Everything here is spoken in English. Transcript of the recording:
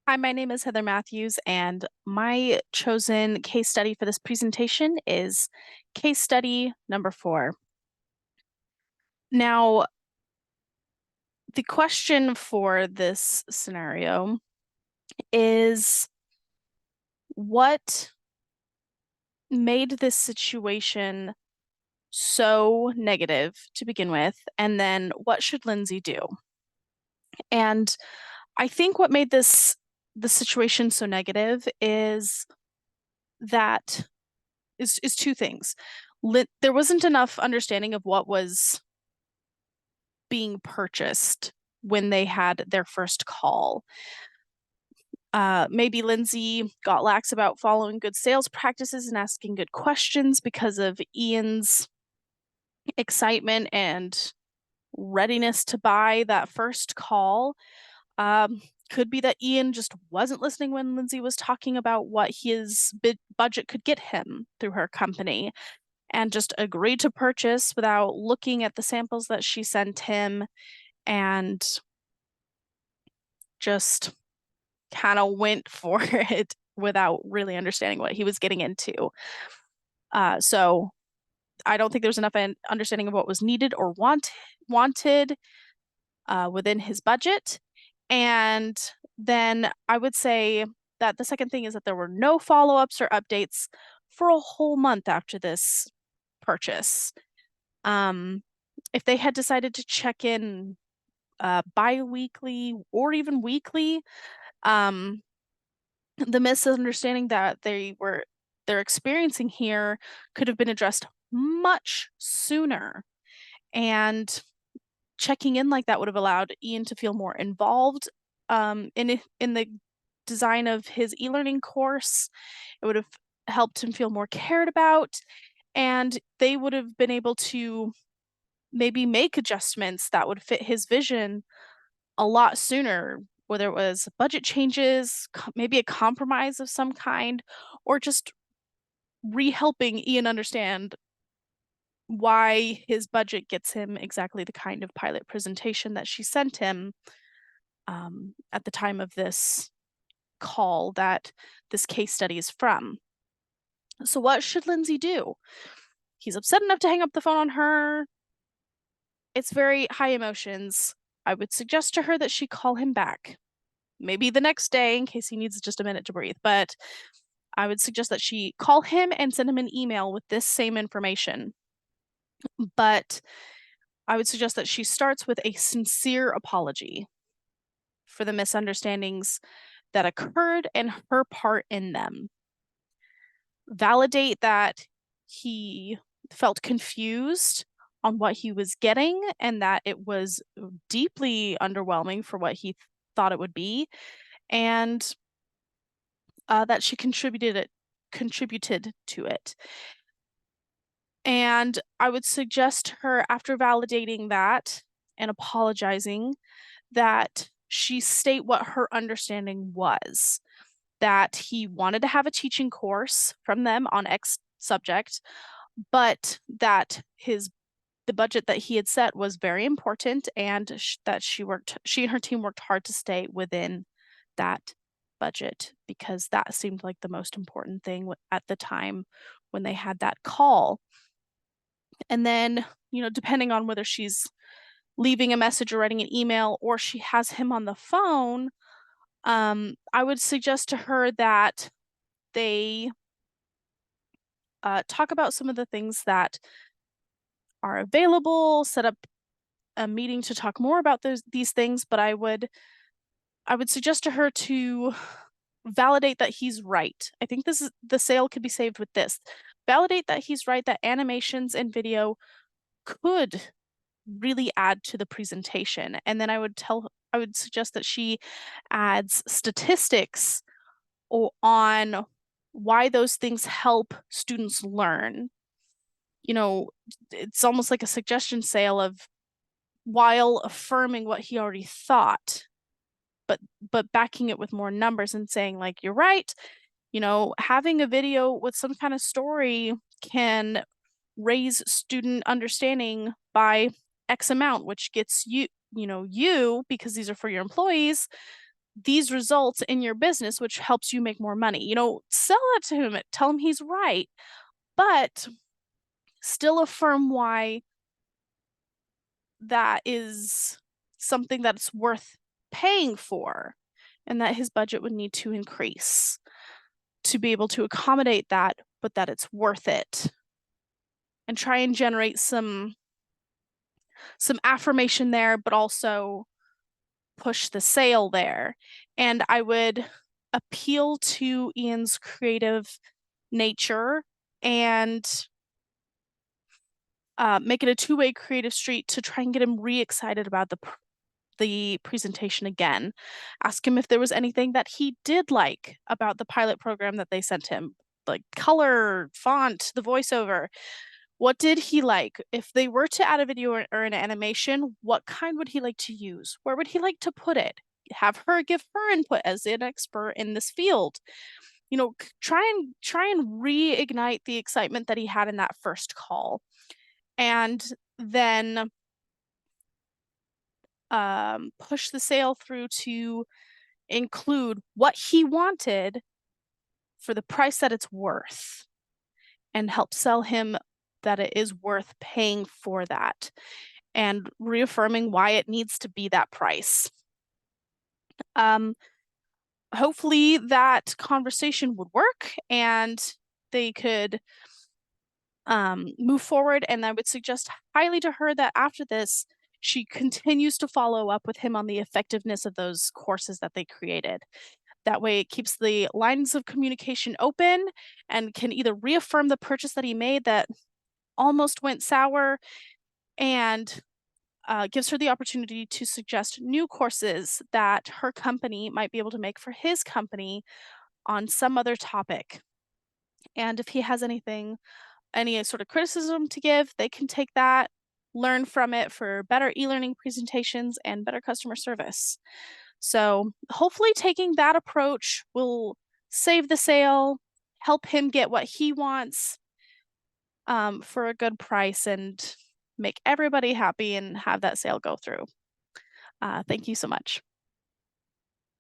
Hi, my name is Heather Matthews, and my chosen case study for this presentation is case study number 4. Now, the question for this scenario is what made this situation so negative to begin with, and then what should Lindsay do? And I think what made the situation so negative that is two things. There wasn't enough understanding of what was being purchased when they had their first call. Maybe Lindsay got lax about following good sales practices and asking good questions because of Ian's excitement and readiness to buy that first call. Could be that Ian just wasn't listening when Lindsay was talking about what his budget could get him through her company and just agreed to purchase without looking at the samples that she sent him and just kind of went for it without really understanding what he was getting into. So I don't think there's enough understanding of what was needed or wanted within his budget. And then I would say that the second thing is that there were no follow-ups or updates for a whole month after this purchase. If they had decided to check in bi-weekly or even weekly, the misunderstanding that they're experiencing here could have been addressed much sooner. And checking in like that would have allowed Ian to feel more involved in the design of his e-learning course. It would have helped him feel more cared about, and they would have been able to maybe make adjustments that would fit his vision a lot sooner, whether it was budget changes, maybe a compromise of some kind, or just re-helping Ian understand why his budget gets him exactly the kind of pilot presentation that she sent him at the time of this call that this case study is from. So what should Lindsay do? He's upset enough to hang up the phone on her. It's very high emotions. I would suggest to her that she call him back. Maybe the next day in case he needs just a minute to breathe, but I would suggest that she call him and send him an email with this same information. But I would suggest that she starts with a sincere apology for the misunderstandings that occurred and her part in them. Validate that he felt confused on what he was getting and that it was deeply underwhelming for what he thought it would be, and that she contributed to it. And I would suggest her, after validating that and apologizing, that she state what her understanding was, that he wanted to have a teaching course from them on X subject, but that the budget that he had set was very important, and that she and her team worked hard to stay within that budget because that seemed like the most important thing at the time when they had that call. And then, depending on whether she's leaving a message or writing an email or she has him on the phone, I would suggest to her that they talk about some of the things that are available, set up a meeting to talk more about these things, but I would suggest to her to validate that he's right. I think the sale could be saved with this. Validate that he's right, that animations and video could really add to the presentation. And then I would suggest that she adds statistics on why those things help students learn. It's almost like a suggestion sale of, while affirming what he already thought, but backing it with more numbers and saying, like, you're right, having a video with some kind of story can raise student understanding by X amount, which gets you, because these are for your employees, these results in your business, which helps you make more money. Sell that to him, tell him he's right, but still affirm why that is something that's worth paying for and that his budget would need to increase to be able to accommodate that, but that it's worth it. And try and generate some affirmation there, but also push the sale there. And I would appeal to Ian's creative nature and make it a two-way creative street to try and get him re-excited about the presentation again. Ask him if there was anything that he did like about the pilot program that they sent him, like color, font, the voiceover. What did he like? If they were to add a video or an animation, what kind would he like to use? Where would he like to put it? Have her give her input as an expert in this field. Try and reignite the excitement that he had in that first call. And then push the sale through to include what he wanted for the price that it's worth and help sell him that it is worth paying for that and reaffirming why it needs to be that price. Hopefully that conversation would work and they could move forward. And I would suggest highly to her that after this, she continues to follow up with him on the effectiveness of those courses that they created. That way it keeps the lines of communication open and can either reaffirm the purchase that he made that almost went sour and gives her the opportunity to suggest new courses that her company might be able to make for his company on some other topic. And if he has any sort of criticism to give, they can take that, learn from it for better e-learning presentations and better customer service. So hopefully taking that approach will save the sale, help him get what he wants for a good price, and make everybody happy and have that sale go through. Thank you so much.